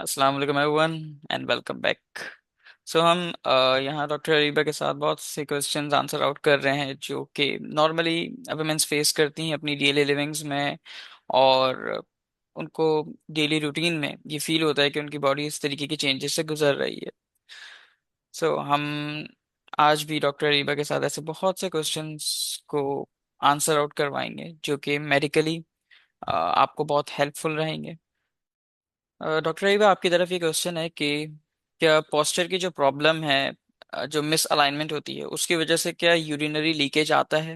अस्सलाम वालेकुम everyone and welcome back. सो हम यहाँ डॉक्टर अरीबा के साथ बहुत से क्वेश्चंस आंसर आउट कर रहे हैं जो कि नॉर्मली वुमेन्स फेस करती हैं अपनी डेली लिविंग्स में। और उनको डेली रूटीन में ये फील होता है कि उनकी बॉडी इस तरीके की चेंजेस से गुजर रही है। सो हम आज भी डॉक्टर अरीबा के साथ ऐसे बहुत से क्वेश्चंस को आंसर आउट करवाएंगे जो कि मेडिकली आपको बहुत हेल्पफुल रहेंगे। डॉक्टर अईबा, आपकी तरफ ये क्वेश्चन है कि क्या पोस्चर की जो प्रॉब्लम है, जो मिस अलाइनमेंट होती है उसकी वजह से क्या यूरिनरी लीकेज आता है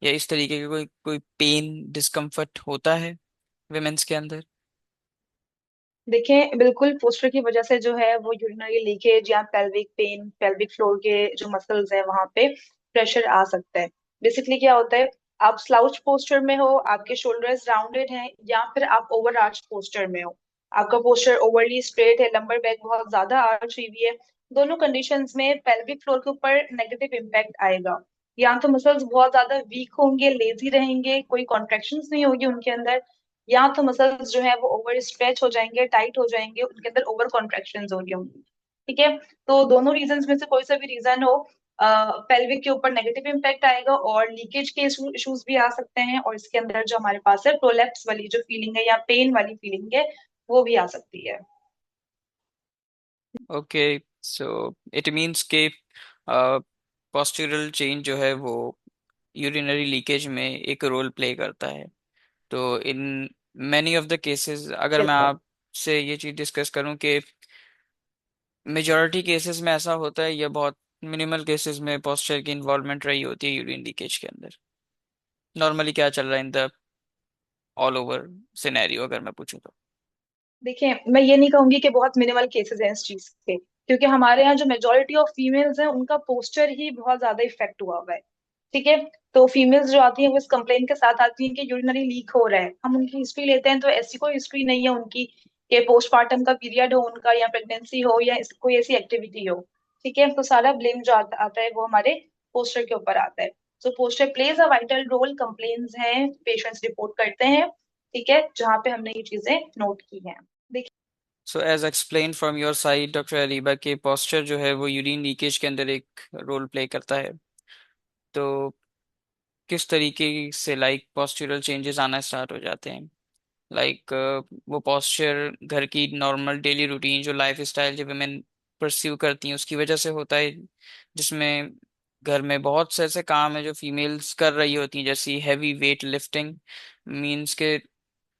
या इस तरीके के कोई कोई पेन डिस्कम्फर्ट होता है विमेंस के अंदर? देखें, बिल्कुल पोस्टर की वजह से जो है वो यूरिनरी लीकेज या पेल्विक पेन, पेल्विक फ्लोर के जो मसल्स है वहां पे प्रेशर आ सकता है। बेसिकली क्या होता है, आप स्लाउच पोस्टर में हो, आपके शोल्डर्स राउंडेड हैं, या फिर आप ओवर आर्च पोस्टर में हो, आपका पोस्टर ओवरली स्ट्रेट है, लंबर बैक बहुत ज्यादा आर्च हुई है। दोनों कंडीशंस में पेल्विक फ्लोर के ऊपर नेगेटिव इम्पैक्ट आएगा। या तो मसल्स बहुत ज्यादा वीक होंगे, लेजी रहेंगे, कोई कॉन्ट्रेक्शंस नहीं होगी उनके अंदर, या तो मसल्स जो है वो ओवर स्ट्रेच हो जाएंगे, टाइट हो जाएंगे, उनके अंदर ओवर कॉन्ट्रेक्शन हो रही होंगी। ठीक है। तो दोनों रीजंस में से कोई सा भी रीजन हो, पेल्विक के ऊपर नेगेटिव इम्पैक्ट आएगा और लीकेज के इश्यूज भी आ सकते हैं, और इसके अंदर जो हमारे पास है प्रोलैप्स वाली जो फीलिंग है या पेन वाली फीलिंग है वो भी आ सकती है। ओके। सो इट मीन्स के पोस्चरल चेंज जो है वो यूरिनरी लीकेज में एक रोल प्ले करता है। तो in many of the cases अगर मैं बिल्कुल। आपसे ये चीज डिस्कस करूं कि मेजॉरिटी केसेस में ऐसा होता है या बहुत मिनिमल केसेस में पोस्चर की इन्वॉल्वमेंट रही होती है यूरिन लीकेज के अंदर, नॉर्मली क्या चल रहा है in the all over scenario अगर मैं पूछूं तो? देखिए, मैं ये नहीं कहूंगी कि बहुत मिनिमल केसेस हैं इस चीज के, क्योंकि हमारे यहाँ जो मेजोरिटी ऑफ फीमेल्स हैं उनका पोस्चर ही बहुत ज्यादा इफेक्ट हुआ हुआ है। ठीक है। तो फीमेल्स जो आती हैं वो इस कंप्लेन के साथ आती हैं कि यूरिनरी लीक हो रहा है। हम उनकी हिस्ट्री लेते हैं तो ऐसी कोई हिस्ट्री नहीं है उनकी कि पोस्टमार्टम का पीरियड हो उनका, या प्रेगनेंसी हो, या कोई ऐसी एक्टिविटी हो। ठीक है। तो सारा ब्लेम जो आता है वो हमारे पोस्टर के ऊपर आता है। तो posture plays a vital role, complaints हैं, पेशेंट्स रिपोर्ट करते हैं। ठीक है, जहाँ पे हमने ये चीजें नोट की हैं। So as explain from your side doctor अलीबा, के पोस्चर जो है वो यूरिन लीकेज के अंदर एक रोल प्ले करता है। तो किस तरीके से लाइक पोस्चरल चेंजेस आना स्टार्ट हो जाते हैं? लाइक वो पोस्चर घर की नॉर्मल डेली रूटीन जो लाइफ स्टाइल जो वुमेन परस्यू करती हैं उसकी वजह से होता है, जिसमें घर में बहुत से ऐसे काम है जो फीमेल्स कर रही होती हैं, जैसे हैवी वेट लिफ्टिंग, मीन्स के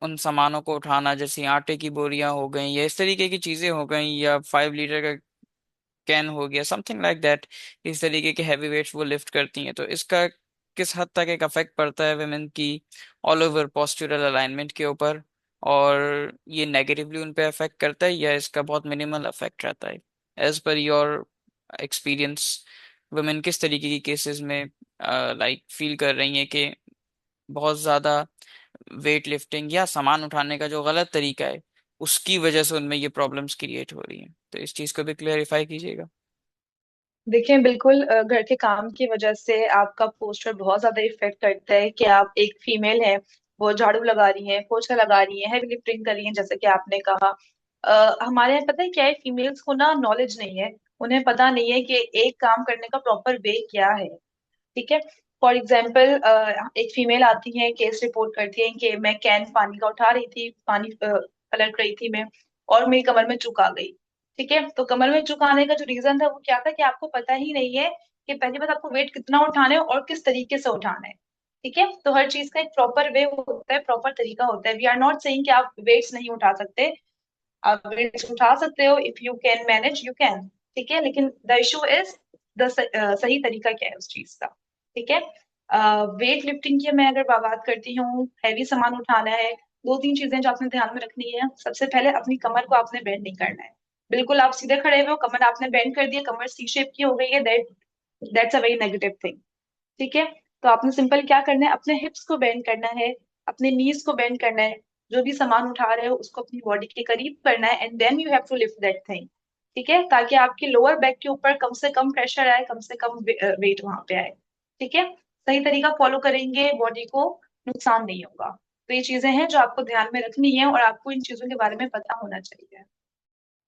उन सामानों को उठाना, जैसे आटे की बोरियां हो गई या इस तरीके की चीजें हो गई, या 5 लीटर का कैन हो गया, समथिंग लाइक दैट। इस तरीके के हैवी वेट्स वो लिफ्ट करती हैं, तो इसका किस हद तक एक अफेक्ट पड़ता है वुमेन की ऑल ओवर पोस्चरल अलाइनमेंट के ऊपर? और ये नेगेटिवली उन पे अफेक्ट करता है या इसका बहुत मिनिमल अफेक्ट रहता है? As per your experience, women किस तरीके की केसेस में लाइक फील कर रही हैं कि बहुत ज्यादा वेट लिफ्टिंग या सामान उठाने का जो गलत तरीका है उसकी वजह से उनमें ये प्रॉब्लम्स क्रिएट हो रही हैं? तो इस चीज को भी क्लेरिफाई कीजिएगा। देखिए, बिल्कुल घर के काम की वजह से आपका पोस्टर बहुत ज्यादा इफेक्ट करता है कि आप एक फीमेल है, वो झाड़ू लगा रही हैं, पोछा लगा रही हैं, हैवी लिफ्टिंग कर रही हैं, जैसे कि आपने कहा। हमारे यहाँ पता है क्या है, फीमेल्स को ना नॉलेज नहीं है। उन्हें पता नहीं है कि एक काम करने का प्रॉपर वे क्या है। ठीक है। फॉर एग्जाम्पल, एक फीमेल आती है, केस रिपोर्ट करती है कि मैं कैन पानी का उठा रही थी, पानी पलट रही थी मैं, और मेरी कमर में चुक आ गई। ठीक है। तो कमर में चुक आने का जो रीजन था वो क्या था कि आपको पता ही नहीं है कि पहली बात आपको वेट कितना उठाना है और किस तरीके से उठाना है। ठीक है। तो हर चीज का एक प्रॉपर वे होता है, प्रॉपर तरीका होता है। वी आर नॉट सेइंग कि आप वेट्स नहीं उठा सकते, आप वेट्स उठा सकते हो, if you can manage you can. ठीक है। लेकिन द इशू इज द सही तरीका क्या है उस चीज का। ठीक है। वेट लिफ्टिंग की मैं अगर बात करती हूँ, हैवी सामान उठाना है, दो तीन चीजें जो आपने ध्यान में रखनी है। सबसे पहले अपनी कमर को आपने बेंड नहीं करना है। बिल्कुल आप सीधे खड़े हुए हो, कमर आपने बेंड कर दी है, कमर सी शेप की हो गई है, that's a very negative thing. ठीक है। तो आपने सिंपल क्या करना है, अपने हिप्स को बेंड करना है, अपने नीज को बेंड करना है, जो भी सामान उठा रहे हो उसको अपनी बॉडी के करीब करना है, and then you have to lift that thing. ठीक है, ताकि आपकी लोअर बैक के ऊपर कम से कम प्रेशर आए, कम से कम वेट वहां पे आए। ठीक है। सही तरीका फॉलो करेंगे, बॉडी को नुकसान नहीं होगा। तो ये चीजें हैं जो आपको ध्यान में रखनी है, और आपको इन चीजों के बारे में पता होना चाहिए।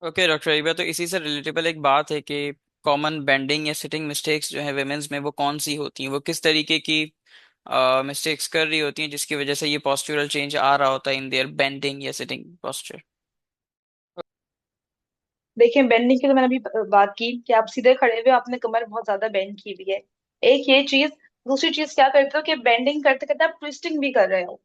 ओके डॉक्टर अईबा, तो इसी से रिलेटेबल एक बात है कि कॉमन बेंडिंग या सिटिंग मिस्टेक्स जो है वेमेंस में वो कौन सी होती हैं, वो किस तरीके की मिस्टेक्स कर रही होती हैं जिसकी वजह से ये पोस्चुरल चेंज आ रहा होता है इन देयर बेंडिंग या सिटिंग पोस्चर। देखिए, बेंडिंग की तो मैंने अभी बात की कि आप सीधे खड़े हुए हो, आपने कमर बहुत ज्यादा बेंड की हुई है। एक ये चीज। दूसरी चीज क्या करते हो कि बेंडिंग करते करते आप ट्विस्टिंग भी कर रहे हो।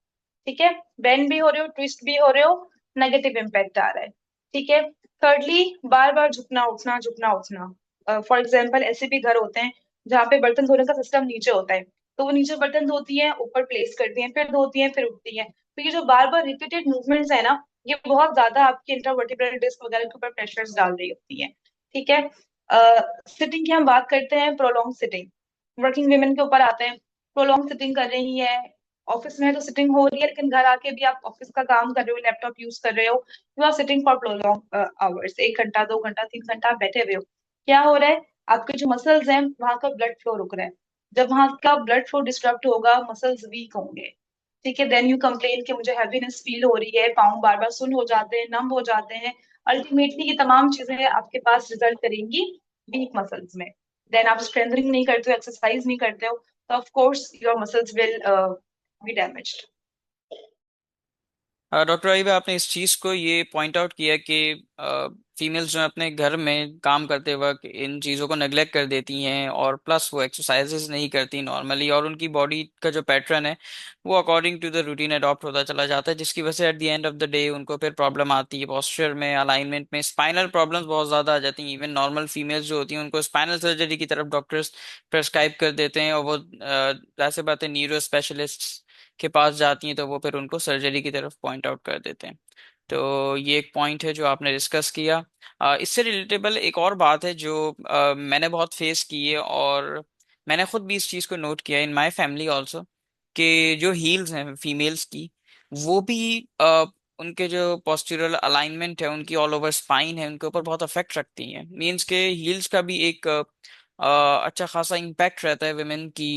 ठीक है। बेंड भी हो रहे हो, ट्विस्ट भी हो रहे हो। नेगेटिव इम्पैक्ट आ रहा है। ठीक है। थर्डली, बार बार झुकना उठना झुकना उठना। फॉर एग्जाम्पल, ऐसे भी घर होते हैं जहाँ पे बर्तन धोने का सिस्टम नीचे होता है। तो वो नीचे बर्तन धोती हैं, ऊपर प्लेस करती हैं, फिर धोती हैं, फिर उठती हैं। तो ये जो बार बार रिपीटेड मूवमेंट्स है ना, ये बहुत ज्यादा आपकी इंट्रावर्टिब्रल डिस्क वगैरह के ऊपर प्रेशर्स डाल रही होती है। ठीक है। सिटिंग की हम बात करते हैं, प्रोलॉन्ग सिटिंग। वर्किंग वुमेन के ऊपर आते हैं। प्रोलॉन्ग सिटिंग कर रही है, ऑफिस में है तो सिटिंग हो रही है, लेकिन घर आके भी आप ऑफिस का काम कर रहे हो, लैपटॉप यूज कर रहे हो, you are sitting for prolong hours, 1 घंटा 2 घंटा 3 घंटा आप बैठे हुए हो। क्या हो रहा है? आपके जो मसल्स हैं वहां का ब्लड फ्लो रुक रहा है। जब वहां का ब्लड फ्लो डिस्टर्ब होगा, मसल्स वीक होंगे। ठीक है। देन यू कंप्लेन कि मुझे हैवीनेस फील हो रही है, पाँव बार बार सुन हो जाते हैं, नम हो जाते हैं। अल्टीमेटली ये तमाम चीजें आपके पास रिजल्ट करेंगी वीक मसल्स में। देन आप स्ट्रेंथनिंग नहीं करते हो, एक्सरसाइज नहीं करते हो, तो of course your muscles will be damaged. Doctor अईबा, आपने इस चीज को ये पॉइंट आउट किया कि फीमेल्स जो अपने घर में काम करते वक्त इन चीजों को नेग्लेक्ट कर देती हैं, और प्लस वो एक्सरसाइजेस नहीं करती नॉर्मली, और उनकी बॉडी का जो पैटर्न है वो according to the routine adopt होता चला जाता है, जिसकी वजह से at the end of the day उनको फिर प्रॉब्लम आती है पोस्चर में, अलाइनमेंट में, स्पाइनल प्रॉब्लम्स बहुत ज्यादा आ जाती हैं। इवन नॉर्मल फीमेल्स जो होती हैं उनको स्पाइनल सर्जरी की तरफ डॉक्टर्स प्रेस्क्राइब कर देते हैं, और वो ऐसे बात है न्यूरो स्पेशलिस्ट के पास जाती हैं तो वो फिर उनको सर्जरी की तरफ पॉइंट आउट कर देते हैं। तो ये एक पॉइंट है जो आपने डिस्कस किया। इससे रिलेटेबल एक और बात है जो मैंने बहुत फेस की है, और मैंने खुद भी इस चीज़ को नोट किया इन माय फैमिली ऑल्सो, कि जो हील्स हैं फीमेल्स की, वो भी उनके जो पोस्चुरल अलाइनमेंट है, उनकी ऑल ओवर स्पाइन है, उनके ऊपर बहुत अफेक्ट रखती हैं। मीन्स के हील्स का भी एक अच्छा खासा इम्पैक्ट रहता है वुमेन की,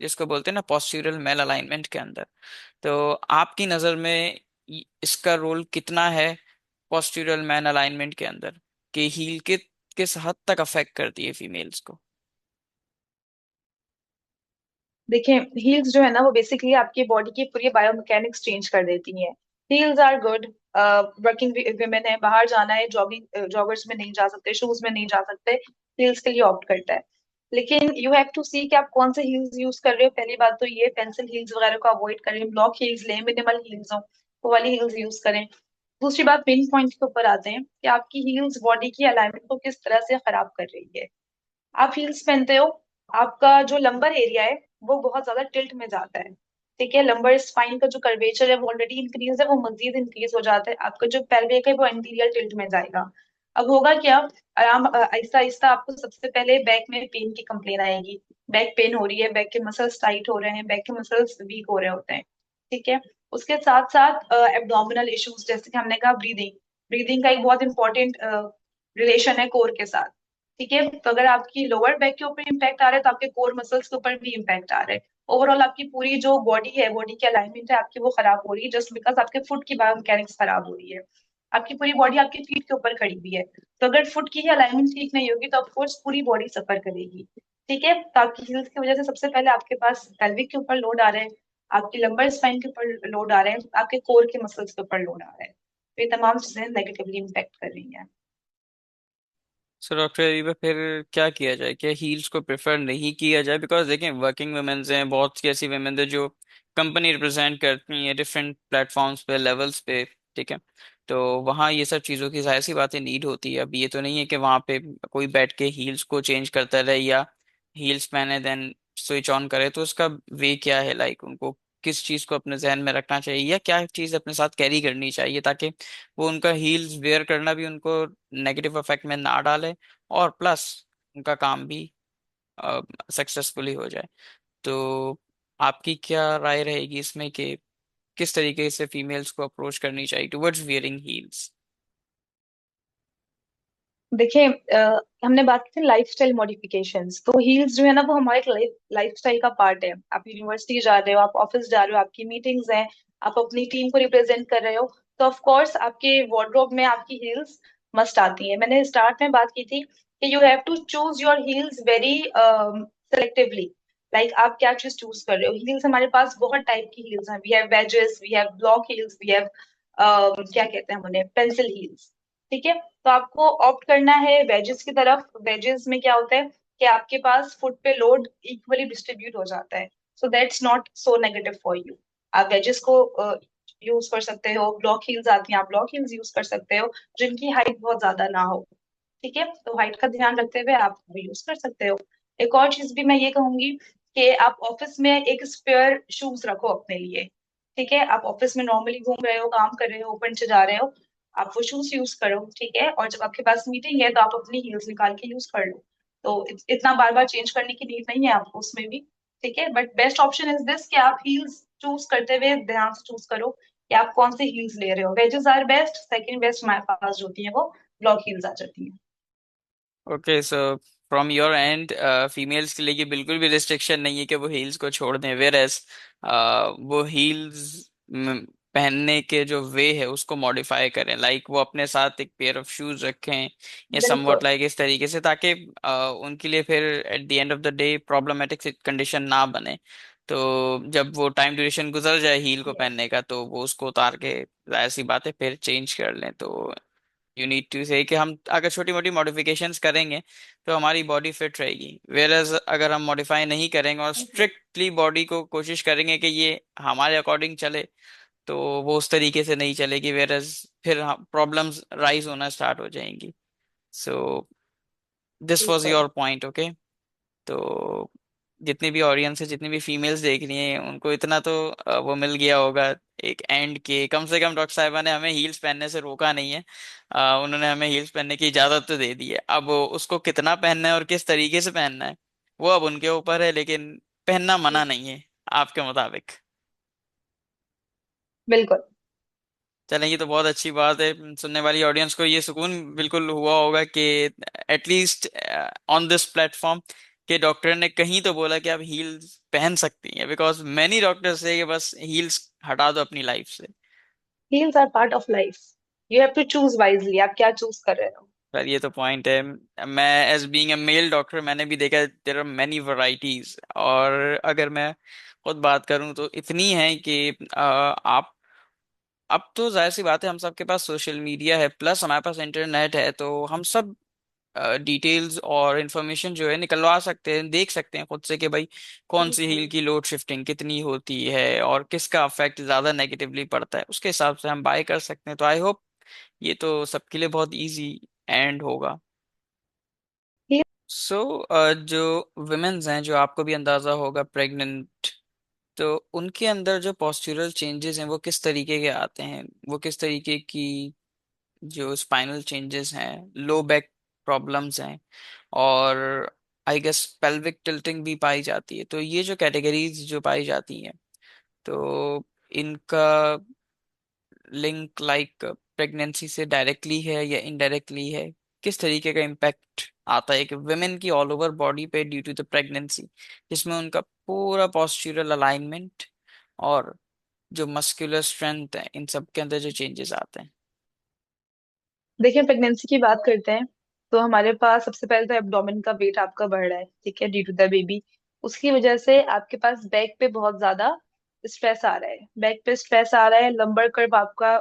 जिसको बोलते हैं ना पोस्चुरल मेल अलाइनमेंट के अंदर। तो आपकी नज़र में इसका रोल कितना है पोस्चुरल मैन अलाइनमेंट के अंदर, कि हील किस हद तक अफेक्ट करती है फीमेल्स को। देखिए, हील्स जो है ना वो बेसिकली आपकी बॉडी की पूरी बायोमैकेनिक्स चेंज कर देती हैं। Heels are good. Working women है, बाहर जाना है, जॉगिंग जॉगर्स में नहीं जा सकते, शूज में नहीं जा सकते, हील्स के लिए ऑप्ट करता है। लेकिन यू हैव टू सी कि आप कौन से हील्स यूज कर रहे हो। पहली बात तो ये, पेंसिल हील्स वगैरह को अवॉइड करें, ब्लॉक हील्स लें, मिनिमल हील्स हो वो वाली हील्स यूज करें। दूसरी बात, मेन पॉइंट के ऊपर आते हैं कि आपकी हील्स बॉडी की अलाइनमेंट को किस तरह से खराब कर रही है। आप हील्स पहनते हो, आपका जो लंबर एरिया है वो बहुत ज्यादा टिल्ट में जाता है। ठीक है। लंबर स्पाइन का जो कर्वेचर है वो ऑलरेडी इंक्रीज है, वो मजीद इंक्रीज हो जाता है। आपका जो पेल्विक है वो एंटीरियर टिल्ट में जाएगा। अब होगा क्या? आहिस्ता आहिस्ता आपको सबसे पहले बैक में पेन की कंप्लेन आएगी। बैक पेन हो रही है, बैक के मसल्स टाइट हो रहे हैं, बैक के मसल्स वीक हो रहे होते हैं। ठीक है। उसके साथ साथ एब्डोमिनल इश्यूज, जैसे कि हमने कहा ब्रीदिंग। ब्रीदिंग का एक बहुत इंपॉर्टेंट रिलेशन है कोर के साथ। ठीक है। तो अगर आपकी लोअर बैक के ऊपर इम्पैक्ट आ रहा है तो आपके कोर मसल्स के ऊपर भी इम्पैक्ट आ रहा है। ओवरऑल आपकी पूरी जो बॉडी है, बॉडी की अलाइनमेंट है आपकी, वो खराब हो रही है, जस्ट बिकॉज आपके फुट की बायोमैकेनिक्स खराब हो रही है। आपकी पूरी बॉडी आपकी फीट के ऊपर खड़ी हुई है, तो अगर फुट की ही अलाइनमेंट ठीक नहीं होगी तो ऑफकोर्स पूरी बॉडी सफर करेगी। ठीक है। तो आपकी हील्स की वजह से सबसे पहले आपके पास पेल्विक के ऊपर लोड आ रहा है, आपकी लंबर स्पाइन के ऊपर लोड आ रहा है, आपके कोर के मसल्स के ऊपर लोड आ रहा है। तो ये तमाम चीजें नेगेटिवली इम्पैक्ट कर रही हैं। सो डॉक्टर अरीबा, फिर क्या किया जाए? क्या हील्स को प्रेफर नहीं किया जाए? बिकॉज देखें, वर्किंग वुमेन्स हैं, बहुत सी ऐसी वुमेन है जो कंपनी रिप्रेजेंट करती हैं डिफरेंट प्लेटफॉर्म्स पे, लेवल्स पे। ठीक है। तो वहाँ ये सब चीज़ों की जाहिर सी बातें नीड होती है। अब ये तो नहीं है कि वहाँ पे कोई बैठ के हील्स को चेंज करता रहे, या हील्स पहने देन स्विच ऑन करे। तो उसका वे क्या है, लाइक उनको किस चीज़ को अपने जहन में रखना चाहिए, या क्या चीज़ अपने साथ कैरी करनी चाहिए, ताकि वो उनका हील्स वेयर करना भी उनको नेगेटिव इफेक्ट में ना डाले, और प्लस उनका काम भी सक्सेसफुली हो जाए। तो आपकी क्या राय रहेगी इसमें, कि किस तरीके से फीमेल्स को अप्रोच करनी चाहिए टुवर्ड्स वियरिंग हील्स? देखिए, हमने बात की थी लाइफस्टाइल मॉडिफिकेशंस। तो हील्स जो है ना वो हमारे लाइफस्टाइल का पार्ट है। आप यूनिवर्सिटी जा रहे हो, आप ऑफिस जा रहे हो, आपकी मीटिंग्स हैं, आप अपनी टीम को रिप्रेजेंट कर रहे हो, तो ऑफ कोर्स आपके वार्डरोब में आपकी हील्स मस्ट आती है। मैंने स्टार्ट में बात की थी कि you have to choose your heels very selectively. Like आप क्या चीज चूज कर रहे हो। हील्स हमारे पास बहुत टाइप की हील्स हैं। We have wedges, we have block heels, we have क्या कहते हैं हम उन्हें, पेंसिल हील्स। ठीक है, तो आपको ऑप्ट करना है वेजेस की तरफ। वेजेस में क्या होता है कि आपके पास फुट पे लोड इक्वली डिस्ट्रीब्यूट हो जाता है। So that's not so negative for you. आप वेजेस को यूज कर सकते हो। ब्लॉक हील्स आती हैं, आप ब्लॉक हील्स यूज कर सकते हो जिनकी हाइट बहुत ज्यादा ना हो। ठीक है, तो हाइट का ध्यान रखते हुए आप वो यूज कर सकते हो। एक और चीज भी मैं ये कहूंगी कि आप ऑफिस में एक स्पेयर शूज रखो अपने लिए। ठीक है, आप ऑफिस में नॉर्मली घूम रहे हो, काम कर रहे हो, ऊपर नीचे जा रहे हो, आप वो शूज यूज करो। ठीक है, और जब आपके पास मीटिंग है तो आप अपनी हील्स निकाल के यूज कर लो। तो इतना बार बार चेंज करने की नीड नहीं है आपको उसमें भी। ठीक है, but best option is this कि आप हील्स चूज करते हुए ध्यान से चूज करो कि आप कौन से हील्स ले रहे हो। Wedges are best, second best हमारे पास जो होती है वो ब्लॉक हील्स आ जाती है। Okay, so from your and females के लिए ये बिल्कुल भी रिस्ट्रिक्शन नहीं है कि वो हील्स को छोड़ दें, वेयर एज वो हील्स पहनने के जो वे है उसको मॉडिफाई करें, लाइक वो अपने साथ एक पेयर ऑफ शूज रखें या समवॉट बिल्कुल। लाइक इस तरीके से, ताकि उनके लिए फिर eight the end of the day problematic condition ना बने। तो जब वो टाइम ड्यूरेशन गुजर जाए हील को यस। पहनने का, तो वो उसको उतार के जाहिर सी बात है फिर चेंज कर लें। तो यू नीड टू से कि हम अगर छोटी मोटी मॉडिफिकेशंस करेंगे तो हमारी बॉडी फिट रहेगी, वेरएज अगर हम मॉडिफाई नहीं करेंगे और स्ट्रिक्टली बॉडी को कोशिश करेंगे कि ये हमारे अकॉर्डिंग चले, तो वो उस तरीके से नहीं चलेगी, वेरएज फिर प्रॉब्लम्स राइज होना स्टार्ट हो जाएंगी। सो दिस वाज बिल्कुल। Your point, okay. तो जितनी भी ऑडियंस है, जितनी भी फीमेल्स देख रही हैं, उनको इतना तो वो मिल गया होगा एक एंड के, कम से कम डॉक्टर साहिबा ने हमें हील्स पहनने से रोका नहीं है। उन्होंने हमें हील्स पहनने की इजाजत तो दे दी है। अब उसको कितना पहनना है और किस तरीके से पहनना है वो अब उनके ऊपर है, लेकिन पहनना मना नहीं है आपके मुताबिक। बिल्कुल। चलें, ये तो बहुत अच्छी बात है। सुनने वाली ऑडियंस को ये सुकून बिल्कुल हुआ होगा कि एटलीस्ट ऑन दिस प्लेटफॉर्म के डॉक्टर ने कहीं तो बोला कि आप हील्स पहन सकती हैं, बिकॉज मैनी डॉक्टर्स से कि बस हील्स हटा दो अपनी लाइफ से। Heels are part of life. You have to choose wisely, आप क्या चूज कर रहे हो। पर ये तो पॉइंट है। मैं as being a male doctor मैंने भी देखा देयर आर मेनी वैरायटीज, और अगर मैं खुद बात करूं तो इतनी है कि आप अब तो जाहिर सी बात है हम सबके पास सोशल मीडिया है, प्लस हमारे पास इंटरनेट है, तो हम सब डिटेल्स और इन्फॉर्मेशन जो है निकलवा सकते हैं, देख सकते हैं खुद से कि भाई कौन सी हील बिल्कुल। की लोड शिफ्टिंग कितनी होती है और किसका अफेक्ट ज्यादा नेगेटिवली पड़ता है, उसके हिसाब से हम बाय कर सकते हैं। तो आई होप ये तो सबके लिए बहुत इजी एंड होगा। सो जो वुमेन्स हैं, जो आपको भी अंदाजा होगा प्रेग्नेंट, तो उनके अंदर जो पॉस्चरल चेंजेस हैं वो किस तरीके के आते हैं, वो किस तरीके की जो स्पाइनल चेंजेस हैं, लो बैक प्रॉब्लम्स हैं, और आई गेस पेल्विक टिल्टिंग भी पाई जाती है। तो ये जो कैटेगरीज जो पाई जाती हैं, तो इनका लिंक लाइक प्रेगनेंसी से डायरेक्टली है या इनडायरेक्टली है, किस तरीके का इम्पैक्ट आता है कि वुमेन की ऑल ओवर बॉडी पे ड्यू टू द प्रेगनेंसी, जिसमें उनका पूरा पॉस्चरल अलाइनमेंट और जो मस्कुलर स्ट्रेंथ है, इन सब के अंदर जो चेंजेस आते हैं। देखिए, प्रेगनेंसी की बात करते हैं तो हमारे पास सबसे पहले तो एब्डोमेन का वेट आपका बढ़ रहा है। ठीक है, ड्यू टू द बेबी। उसकी वजह से आपके पास बैक पे बहुत ज्यादा स्ट्रेस आ रहा है। बैक पे स्ट्रेस आ रहा है, लंबर कर्व आपका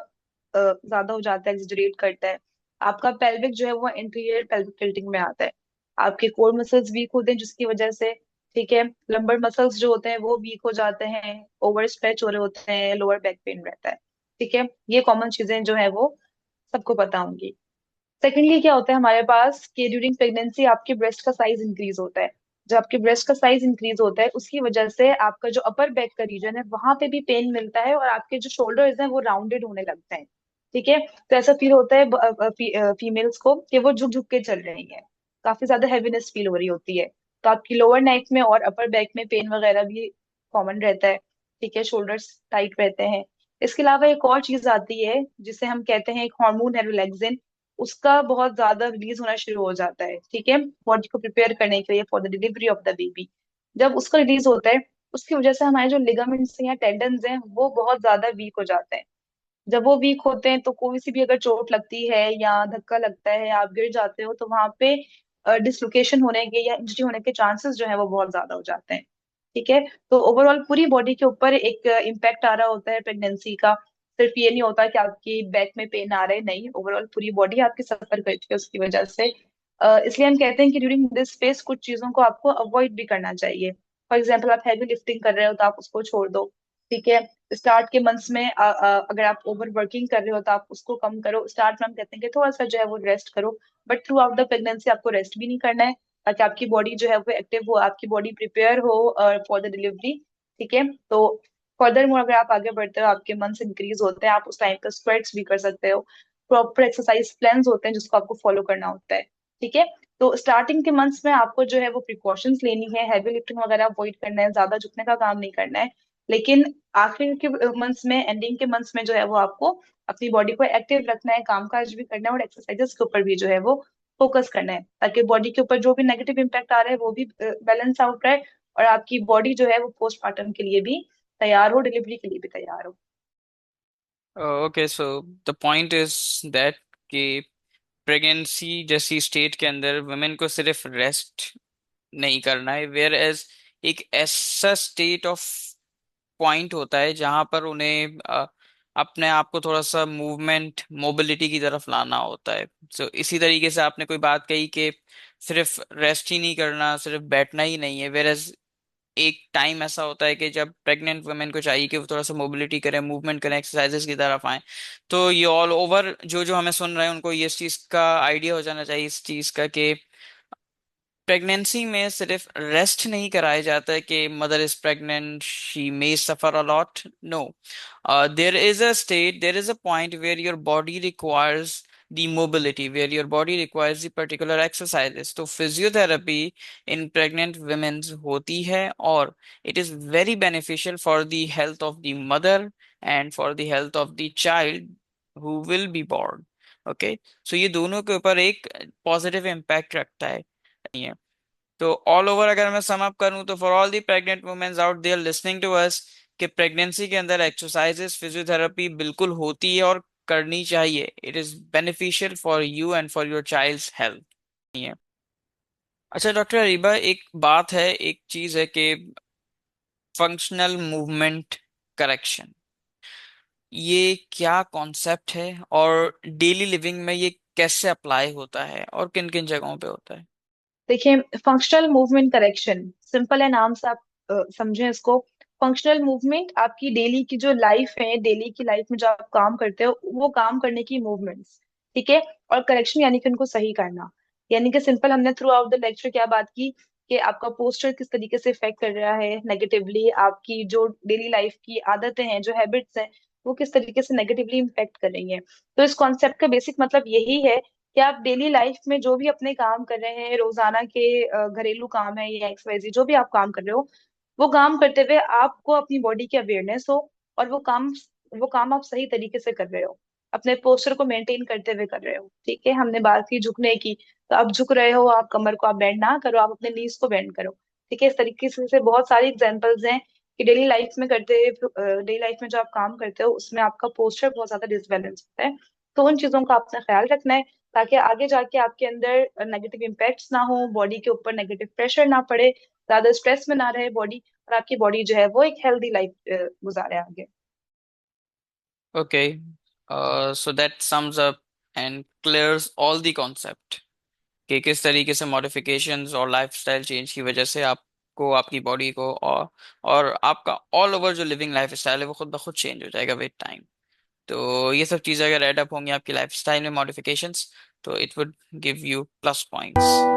ज्यादा हो जाता है, एक्सजरेट करता है। आपका पेल्विक जो है वो इंटीरियर पेल्विक टिल्टिंग में आता है। आपके कोर मसल्स वीक होते हैं जिसकी वजह से, ठीक है, लंबर मसल्स जो होते हैं वो वीक हो जाते हैं, ओवर स्ट्रेच हो रहे होते हैं, लोअर बैक पेन रहता है। ठीक है, ये कॉमन चीजें जो है वो सबको पता होंगी। सेकेंडली क्या होता है हमारे पास कि ड्यूरिंग प्रेगनेंसी आपके ब्रेस्ट का साइज इंक्रीज होता है। जब आपके ब्रेस्ट का साइज इंक्रीज होता है उसकी वजह से आपका जो अपर बैक का रीजन है वहां पे भी पेन मिलता है, और आपके जो शोल्डर्स हैं वो राउंडेड होने लगते हैं। ठीक है, तो ऐसा फील होता है फीमेल्स को कि वो झुक झुक के चल रही है। काफी ज्यादा हैवीनेस फील हो रही होती है। तो आपकी लोअर नेक में और अपर बैक में पेन वगैरह भी कॉमन रहता है। ठीक है, शोल्डर्स टाइट रहते हैं। इसके अलावा एक और चीज आती है जिसे हम कहते हैं, एक हार्मोन है रिलैक्सिन। उसका बहुत ज्यादा रिलीज होना शुरू हो जाता है। ठीक है, बॉडी को प्रिपेयर करने के लिए for the delivery of the baby. जब उसका रिलीज होता है उसकी वजह से हमारे जो लिगामेंट्स या टेंडन्स हैं वो बहुत ज्यादा वीक हो जाते हैं। जब वो वीक होते हैं तो कोई सी भी अगर चोट लगती है या धक्का लगता है, आप गिर जाते हो, तो वहां पे डिसलोकेशन होने के या इंजरी होने के चांसेस जो है वो बहुत ज्यादा हो जाते हैं। ठीक है। तो ओवरऑल पूरी बॉडी के ऊपर एक इम्पैक्ट आ रहा होता है प्रेगनेंसी का। सिर्फ ये नहीं होता कि आपकी बैक में पेन आ रहे, नहीं, ओवरऑल पूरी बॉडी आपकी सफर करती है उसकी वजह से। इसलिए हम कहते हैं कि ड्यूरिंग दिस फेज कुछ चीजों को आपको अवॉइड भी करना चाहिए। फॉर एग्जाम्पल, आप हैवी लिफ्टिंग कर रहे हो तो आप उसको छोड़ दो। ठीक है। स्टार्ट के मंथ्स में अगर आप ओवर वर्किंग कर रहे हो तो आप उसको कम करो। स्टार्ट में हम कहते हैं कि थोड़ा सा जो है वो रेस्ट करो, but through out the pregnancy आपको रेस्ट भी नहीं करना है, ताकि आपकी बॉडी जो है वो एक्टिव हो, आपकी बॉडी प्रिपेयर हो फॉर द डिलीवरी। ठीक है। तो फर्दर मोर अगर आप आगे बढ़ते हो, आपके मंथ्स इंक्रीज होते हैं, आप उस टाइम पे स्क्वाट्स भी कर सकते हो। प्रॉपर एक्सरसाइज प्लान्स होते हैं जिसको आपको फॉलो करना होता है। ठीक है। तो स्टार्टिंग के मंथ्स में आपको जो है वो प्रिकॉशंस लेनी है, हैवी लिफ्टिंग वगैरह अवॉइड करना है, ज्यादा झुकने का काम नहीं करना है। लेकिन आखिर के मंथ्स में, एंडिंग के मंथ्स में जो है वो आपको अपनी बॉडी को एक्टिव रखना है, कामकाज भी करना है, और एक्सरसाइजेस के ऊपर भी जो है वो फोकस करना है, ताकि बॉडी के ऊपर जो भी नेगेटिव इम्पैक्ट आ रहा है वो भी बैलेंस आउट रहे, और आपकी बॉडी जो है वो पोस्टमार्टम के लिए भी तैयार हो, डिलीवरी के लिए भी तैयार हो। Okay, so the point is that कि प्रेगनेंसी जैसी स्टेट के अंदर वुमेन को सिर्फ रेस्ट नहीं करना है, वेयर एज एक ऐसा स्टेट ऑफ पॉइंट होता है जहां पर उन्हें अपने आप को थोड़ा सा मूवमेंट मोबिलिटी की तरफ लाना होता है। सो इसी तरीके से आपने कोई बात कही कि सिर्फ रेस्ट ही नहीं करना, सिर्फ बैठना ही नहीं है, वेयर एक टाइम ऐसा होता है कि जब प्रेग्नेंट वुमेन को चाहिए कि वो थोड़ा सा मोबिलिटी करें, मूवमेंट करें, एक्सरसाइजेस की तरफ आए। तो ये ऑल ओवर जो जो हमें सुन रहे हैं उनको ये इस चीज़ का आइडिया हो जाना चाहिए, इस चीज़ का कि प्रेगनेंसी में सिर्फ रेस्ट नहीं कराया जाता है कि mother is pregnant she may suffer a lot, no, there is a state, there is a point where your body requires the mobility, where your body requires the particular exercises. तो physiotherapy इन pregnant women's होती है, और it is very beneficial for the health of the mother and for the health of the child who will be born. Okay, so ये दोनों के ऊपर एक positive impact रखता है। नहीं है तो ऑल ओवर अगर मैं सम अप करूं तो for all the pregnant womens out there listening to us, कि प्रेगनेंसी के अंदर एक्सरसाइजेस फिजियोथेरेपी बिल्कुल होती है और करनी चाहिए। It is beneficial for you and for your child's health. नहीं है। अच्छा डॉक्टर अरीबा, एक बात है, एक चीज है कि फंक्शनल मूवमेंट करेक्शन, ये क्या कॉन्सेप्ट है और डेली लिविंग में ये कैसे अप्लाई होता है और किन किन जगहों पे होता है? देखिए, फंक्शनल मूवमेंट करेक्शन सिंपल है, नाम से आप समझें इसको। फंक्शनल मूवमेंट आपकी डेली की जो लाइफ है, डेली की लाइफ में जो आप काम करते हो, वो काम करने की मूवमेंट्स। ठीक है। और करेक्शन यानी कि उनको सही करना। यानी कि सिंपल, हमने थ्रू आउट द लेक्चर क्या बात की कि आपका पोस्टर किस तरीके से इफेक्ट कर रहा है नेगेटिवली, आपकी जो डेली लाइफ की आदतें हैं, जो हैबिट्स हैं, वो किस तरीके से नेगेटिवली इम्पेक्ट कर रही हैं। तो इस कॉन्सेप्ट का बेसिक मतलब यही है कि आप डेली लाइफ में जो भी अपने काम कर रहे हैं, रोजाना के घरेलू काम है या एक्सरसाइज, जो भी आप काम कर रहे हो, वो काम करते हुए आपको अपनी बॉडी की अवेयरनेस हो, और वो काम आप सही तरीके से कर रहे हो, अपने पोस्चर को मेंटेन करते हुए कर रहे हो। ठीक है। हमने बात की झुकने की, तो आप झुक रहे हो, आप कमर को आप बेंड ना करो, आप अपने नीज को बेंड करो। ठीक है। इस तरीके से बहुत सारी एग्जांपल्स हैं कि डेली लाइफ में जो आप काम करते हो उसमें आपका पोस्चर बहुत ज्यादा डिसबैलेंस होता है। तो उन चीजों का आपने ख्याल रखना है, ताकि आगे जाके आपके अंदर नेगेटिव इम्पैक्ट्स ना हो, बॉडी के ऊपर नेगेटिव प्रेशर ना पड़े, ज्यादा स्ट्रेस में ना रहे बॉडी, और आपकी बॉडी जो है वो एक हेल्दी लाइफ गुजारे आगे। Okay, so that sums up and clears all the concept कि किस तरीके से मॉडिफिकेशंस और लाइफस्टाइल चेंज की वजह से आपको, आपकी बॉडी को, और आपका ऑल ओवर जो लिविंग लाइफ स्टाइल है वो खुद ब खुद चेंज हो जाएगा विद टाइम। तो ये सब चीज़ें अगर एड अप होंगी आपकी लाइफस्टाइल में मॉडिफिकेशंस, तो it would give you plus points.